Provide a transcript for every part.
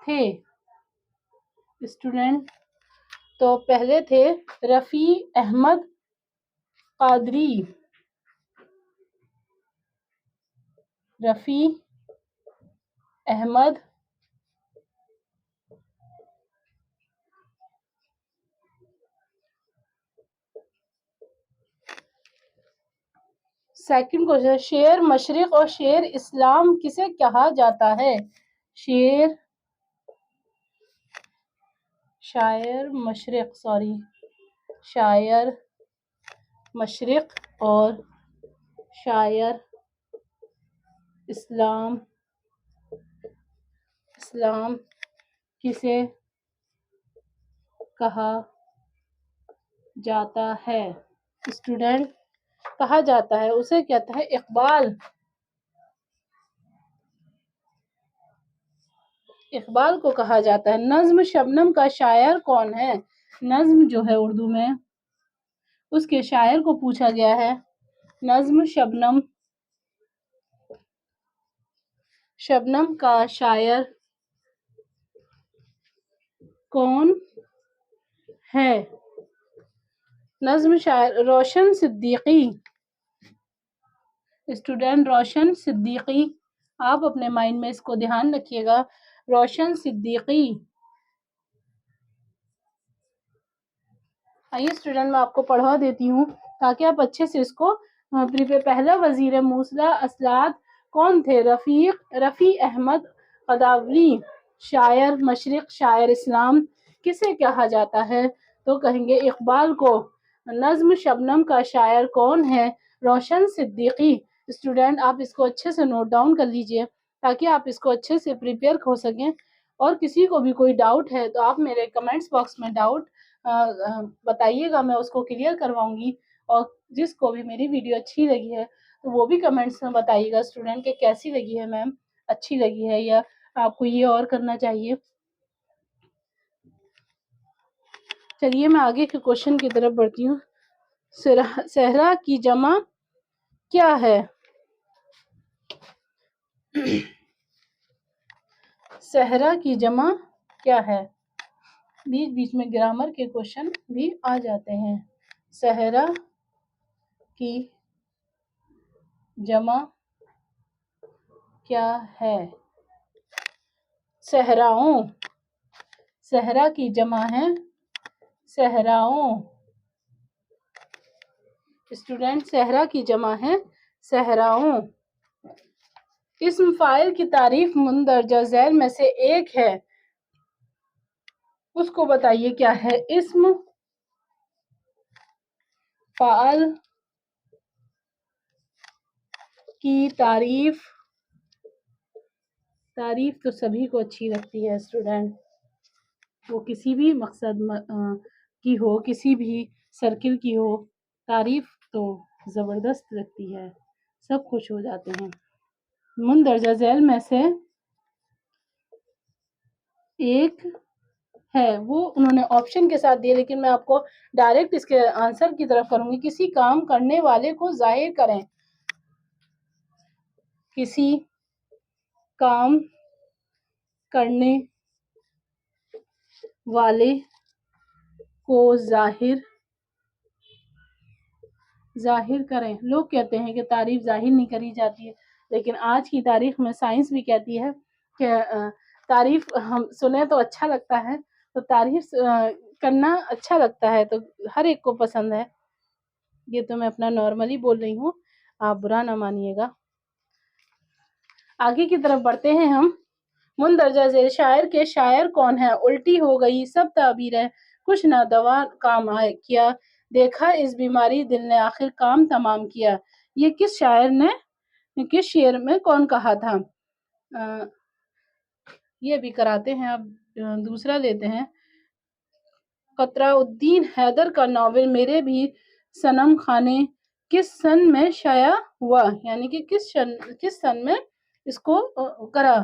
تھے اسٹوڈنٹ؟ تو پہلے تھے رفیع احمد قادری، رفیع احمد سیکنڈ کوشچن، شیر مشرق اور شیر اسلام کسے کہا جاتا ہے؟ شاعر مشرق اور شاعر اسلام کسے کہا جاتا ہے؟ اسٹوڈنٹ، کہا جاتا ہے اسے کہتا ہے اقبال کو کہا جاتا ہے۔ نظم شبنم کا شاعر کون ہے؟ نظم جو ہے اردو میں، اس کے شاعر کو پوچھا گیا ہے۔ نظم شبنم کا شاعر کون ہے؟ نظم شاعر روشن صدیقی۔ اسٹوڈنٹ، روشن صدیقی، آپ اپنے مائنڈ میں اس کو دھیان رکھیے گا، روشن صدیقی۔ آئیے اسٹوڈنٹ، میں آپ کو پڑھا دیتی ہوں تاکہ آپ اچھے سے اس کو پہلا وزیر موصلہ اصلاحات کون تھے؟ رفیع احمد قداوری۔ شاعر مشرق، شاعر اسلام کسے کہا جاتا ہے؟ تو کہیں گے اقبال کو۔ نظم شبنم کا شاعر کون ہے؟ روشن صدیقی۔ اسٹوڈنٹ، آپ اس کو اچھے سے نوٹ ڈاؤن کر لیجئے تاکہ آپ اس کو اچھے سے پریپیئر ہو سکیں، اور کسی کو بھی کوئی ڈاؤٹ ہے تو آپ میرے کمنٹس باکس میں ڈاؤٹ بتائیے گا، میں اس کو کلیئر کرواؤں گی۔ اور جس کو بھی میری ویڈیو اچھی لگی ہے تو وہ بھی کمنٹس میں بتائیے گا اسٹوڈنٹ کہ کیسی لگی ہے میم، اچھی لگی ہے یا آپ کو یہ اور کرنا چاہیے۔ چلیے میں آگے کے کوشچن کی طرف بڑھتی ہوں۔ صحرا کی جمع کیا ہے؟ صحرا کی جمع کیا ہے؟ بیچ بیچ میں گرامر کے کوشچن بھی آ جاتے ہیں۔ صحرا کی جمع کیا ہے؟ صحراؤں۔ صحرا کی جمع ہے صحراؤں۔ اسٹوڈنٹ، صحرا کی جمع ہے صحراؤں۔ اسم فاعل کی تعریف مندرجہ ذیل میں سے ایک ہے، اس کو بتائیے کیا ہے؟ اسم فاعل کی تعریف تو سبھی کو اچھی لگتی ہے اسٹوڈنٹ، وہ کسی بھی مقصد کی ہو، کسی بھی سرکل کی ہو، تعریف تو زبردست لگتی ہے، سب خوش ہو جاتے ہیں۔ مندرجہ ذیل میں سے ایک ہے، وہ انہوں نے آپشن کے ساتھ دیے، لیکن میں آپ کو ڈائریکٹ اس کے آنسر کی طرف کروں گی۔ کسی کام کرنے والے کو ظاہر کریں، کسی کام کرنے والے کو ظاہر کریں۔ لوگ کہتے ہیں کہ تعریف ظاہر نہیں کری جاتی ہے، لیکن آج کی تاریخ میں سائنس بھی کہتی ہے کہ تعریف ہم سنیں تو اچھا لگتا ہے، تو تعریف کرنا اچھا لگتا ہے، تو ہر ایک کو پسند ہے۔ یہ تو میں اپنا نارملی بول رہی ہوں، آپ برا نہ مانیے گا۔ آگے کی طرف بڑھتے ہیں ہم۔ مندرجہ ذیل شاعر کے شاعر کون ہیں؟ الٹی ہو گئی سب تعبیریں، کچھ نہ دوا کام کیا، دیکھا اس بیماری دل نے آخر کام تمام کیا۔ یہ کس شاعر نے، کس شعر میں کون کہا تھا؟ یہ بھی کراتے ہیں، اب دوسرا لیتے ہیں۔ قطرہ الدین حیدر کا ناول میرے بھی صنم خانے کس سن میں شائع ہوا؟ یعنی کہ کس سن میں اس کو کرا؟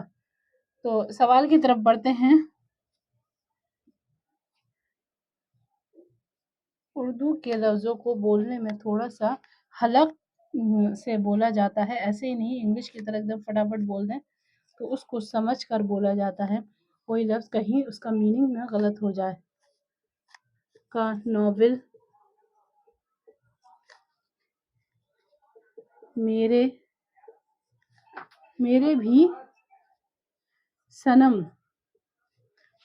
تو سوال کی طرف بڑھتے ہیں۔ اردو کے لفظوں کو بولنے میں تھوڑا سا حلق سے بولا جاتا ہے، ایسے ہی نہیں انگلش کی طرح ایک دم فٹافٹ بول دیں، تو اس کو سمجھ کر بولا جاتا ہے۔ کوئی لفظ کہیں اس کا میننگ نہ غلط ہو جائے. کا ناول میرے بھی صنم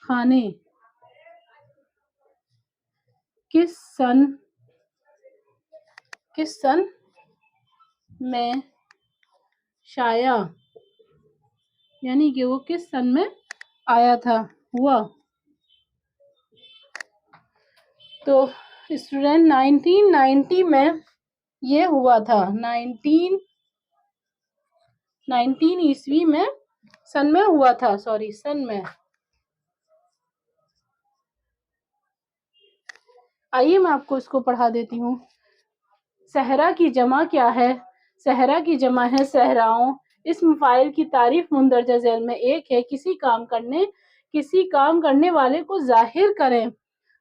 خانے کس سن میں شائع، یعنی کہ وہ کس سن میں آیا تھا، ہوا. تو اسٹوڈنٹ 1990 میں یہ ہوا تھا. 19 عیسوی میں سن میں ہوا تھا، سن میں. آئیے میں آپ کو اس کو پڑھا دیتی ہوں. صحرا کی جمع کیا ہے؟ صحرا کی جمع ہے صحراؤں. اسم فاعل کی تعریف مندرجہ ذیل میں ایک ہے. کسی کام کرنے والے کو ظاہر کریں.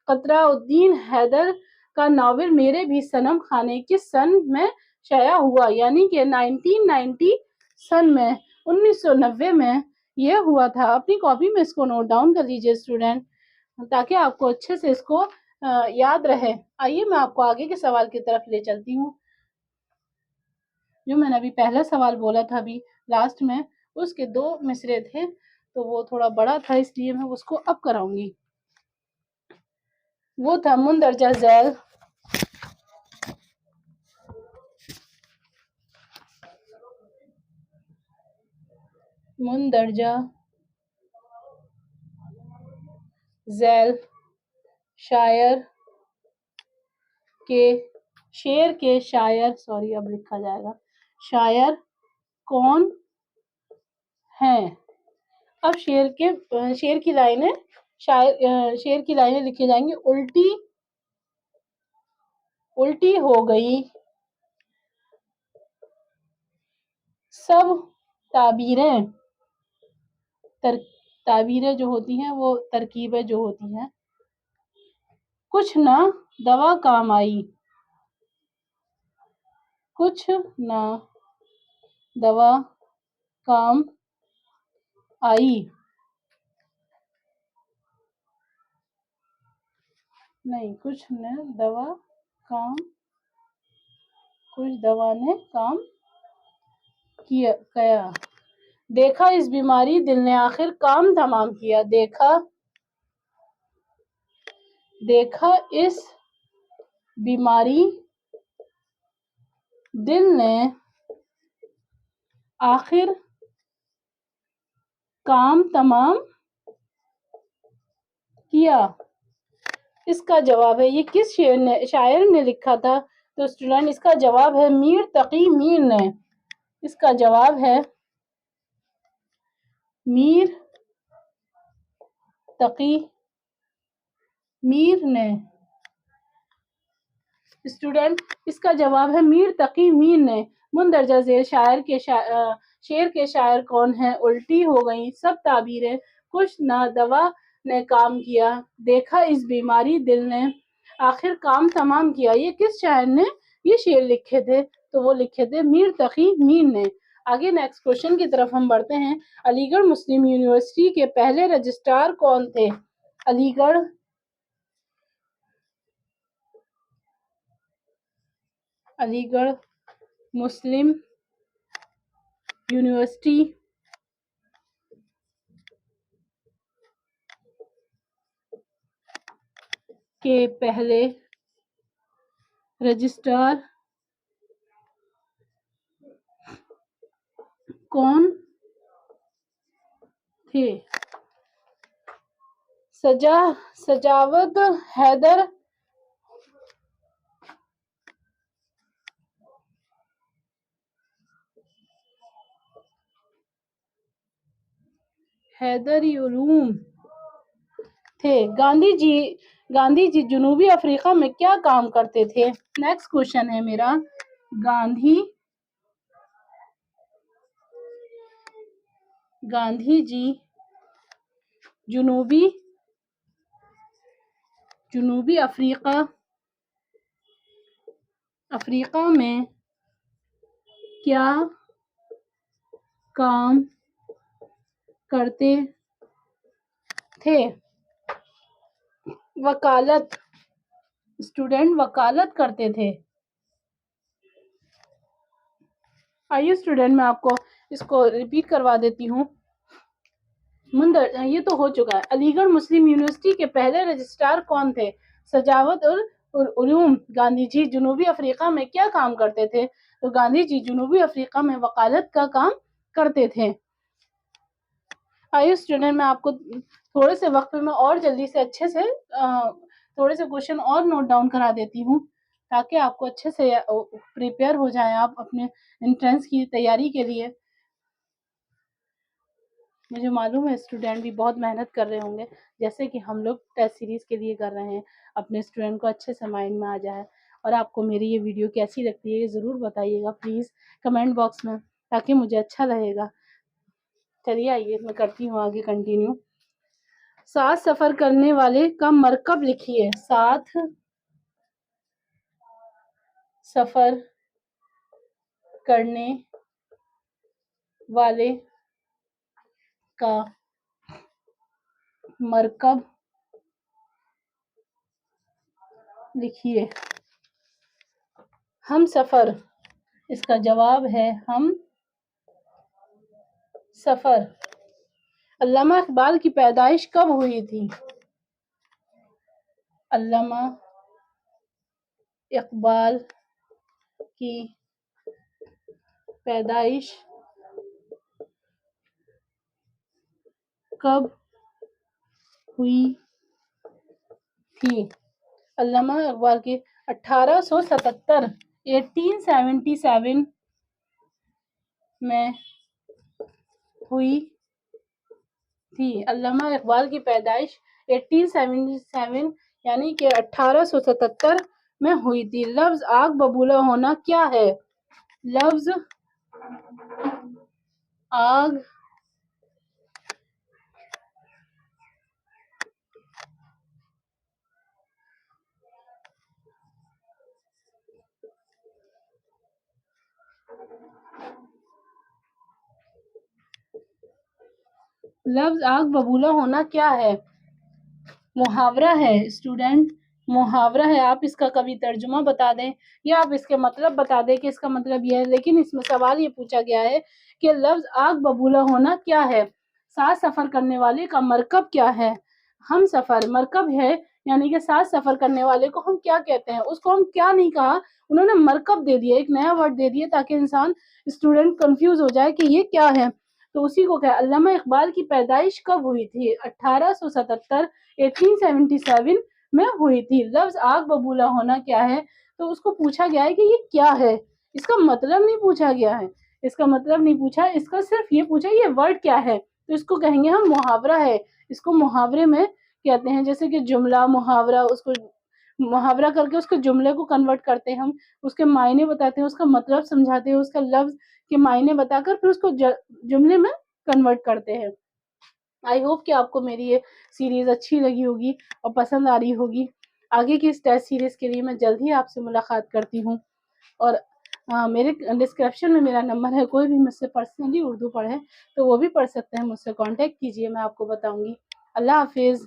قطرہ الدین حیدر کا ناول میرے بھی صنم خانے کس سن میں شائع ہوا، یعنی کہ 1990 سن میں، 1990 میں یہ ہوا تھا. اپنی کاپی میں اس کو نوٹ ڈاؤن کر لیجئے اسٹوڈنٹ، تاکہ آپ کو اچھے سے اس کو یاد رہے. آئیے میں آپ کو آگے کے سوال کی طرف لے چلتی ہوں. جو میں نے ابھی پہلا سوال بولا تھا ابھی لاسٹ میں، اس کے 2 مصرے تھے تو وہ تھوڑا بڑا تھا، اس لیے میں اس کو اب کراؤں گی. وہ تھا مندرجہ ذیل شعر کے شاعر اب لکھا جائے گا، شاعر کون ہیں. اب شعر کی لائنیں لکھی جائیں گی. الٹی ہو گئی سب تعبیریں جو ہوتی ہیں، وہ ترکیبیں جو ہوتی ہیں. کچھ نہ دوا کام آئی، کچھ نہ دوا کام آئی. نہیں، کچھ دوا نے کام کیا. دیکھا اس بیماری دل نے آخر کام تمام کیا. دیکھا اس بیماری دل نے آخر کام تمام کیا. اس کا جواب ہے، یہ کس شاعر نے لکھا تھا؟ تو اسٹوڈنٹ اس کا جواب ہے میر تقی میر نے. اس کا جواب ہے میر تقی میر نے. اسٹوڈنٹ اس کا جواب ہے میر تقی میر نے. مندرجہ ذیل شعر کے شاعر کون ہیں؟ الٹی ہو گئی سب تعبیریں، کچھ نہ دوا نے کام کیا، دیکھا اس بیماری دل نے آخر کام تمام کیا. یہ کس شاعر نے یہ شعر لکھے تھے؟ تو وہ لکھے تھے میر تقی میر نے. آگے نیکسٹ کوشچن کی طرف ہم بڑھتے ہیں. علی گڑھ مسلم یونیورسٹی کے پہلے رجسٹرار کون تھے؟ علی گڑھ مسلم یونیورسٹی کے پہلے رجسٹرار کون تھے؟ سجاوت حیدری علوم تھے. گاندھی جی جنوبی افریقہ میں کیا کام کرتے تھے؟ نیکسٹ کوشچن ہے میرا. گاندھی جی جنوبی افریقہ میں کیا کام کرتے تھے. وکالت اسٹوڈینٹ وکالت کرتے تھے. آئیے اسٹوڈینٹ میں آپ کو اس کو ریپیٹ کروا دیتی ہوں. یہ تو ہو چکا ہے. علی گڑھ مسلم یونیورسٹی کے پہلے رجسٹرار کون تھے؟ سجاوت العلوم. گاندھی جی جنوبی افریقہ میں کیا کام کرتے تھے؟ تو گاندھی جی جنوبی افریقہ میں وکالت کا کام کرتے تھے. آئیے اسٹوڈینٹ میں آپ کو تھوڑے سے وقت میں اور جلدی سے اچھے سے تھوڑے سے کوشچن اور نوٹ ڈاؤن کرا دیتی ہوں تاکہ آپ کو اچھے سے پریپیئر ہو جائیں آپ اپنے انٹرنس کی تیاری کے لیے. مجھے معلوم ہے اسٹوڈینٹ بھی بہت محنت کر رہے ہوں گے جیسے کہ ہم لوگ ٹیسٹ سیریز کے لیے کر رہے ہیں. اپنے اسٹوڈینٹ کو اچھے سے مائنڈ میں آ جائے. اور آپ کو میری یہ ویڈیو کیسی لگتی ہے یہ ضرور بتائیے گا پلیز کمنٹ باکس میں تاکہ مجھے اچھا لگے گا. چلیے آئیے میں کرتی ہوں آگے کنٹینیو. ساتھ سفر کرنے والے کا مرکب لکھیے. ساتھ سفر کرنے والے کا مرکب لکھیے. ہم سفر. اس کا جواب ہے ہم سفر. علامہ اقبال کی پیدائش کب ہوئی تھی؟ علامہ اقبال کی پیدائش کب ہوئی تھی؟ علامہ اقبال کی 1877 میں ہوئی تھی. علامہ اقبال کی پیدائش 1877 یعنی کہ 1877 میں ہوئی تھی. لفظ آگ ببولا ہونا کیا ہے؟ لفظ آگ لفظ آگ ببولا ہونا کیا ہے؟ محاورہ ہے اسٹوڈینٹ. محاورہ ہے. آپ اس کا کبھی ترجمہ بتا دیں یا آپ اس کے مطلب بتا دیں کہ اس کا مطلب یہ ہے. لیکن اس میں سوال یہ پوچھا گیا ہے کہ لفظ آگ ببولا ہونا کیا ہے؟ ساتھ سفر کرنے والے کا مرکب کیا ہے؟ ہم سفر مرکب ہے یعنی کہ ساتھ سفر کرنے والے کو ہم کیا کہتے ہیں؟ اس کو ہم کیا نہیں کہا, انہوں نے مرکب دے دیا, ایک نیا ورڈ دے دیا تاکہ انسان اسٹوڈینٹ کنفیوز ہو جائے کہ یہ کیا ہے. تو اسی کو کہا. علامہ اقبال کی پیدائش کب ہوئی تھی؟ 1877 میں ہوئی تھی. لفظ آگ ببولا ہونا کیا ہے؟ تو اس کو پوچھا گیا ہے کہ یہ کیا ہے, اس کا مطلب نہیں پوچھا گیا ہے. اس کا مطلب نہیں پوچھا, اس کا صرف یہ پوچھا یہ ورڈ کیا ہے. تو اس کو کہیں گے ہم محاورہ ہے. اس کو محاورے میں کہتے ہیں, جیسے کہ جملہ محاورہ, اس کو محاورہ کر کے اس کے جملے کو کنورٹ کرتے ہیں ہم, اس کے معنی بتاتے ہیں, اس کا مطلب سمجھاتے ہیں, اس کا لفظ کے معنی بتا کر پھر اس کو جملے میں کنورٹ کرتے ہیں. آئی ہوپ کہ آپ کو میری یہ سیریز اچھی لگی ہوگی اور پسند آ رہی ہوگی. آگے کی اس ٹیسٹ سیریز کے لیے میں جلد ہی آپ سے ملاقات کرتی ہوں. اور میرے ڈسکرپشن میں میرا نمبر ہے, کوئی بھی مجھ سے پرسنلی اردو پڑھے تو وہ بھی پڑھ سکتے ہیں, مجھ سے کانٹیکٹ کیجیے, میں آپ کو بتاؤں گی. اللہ حافظ.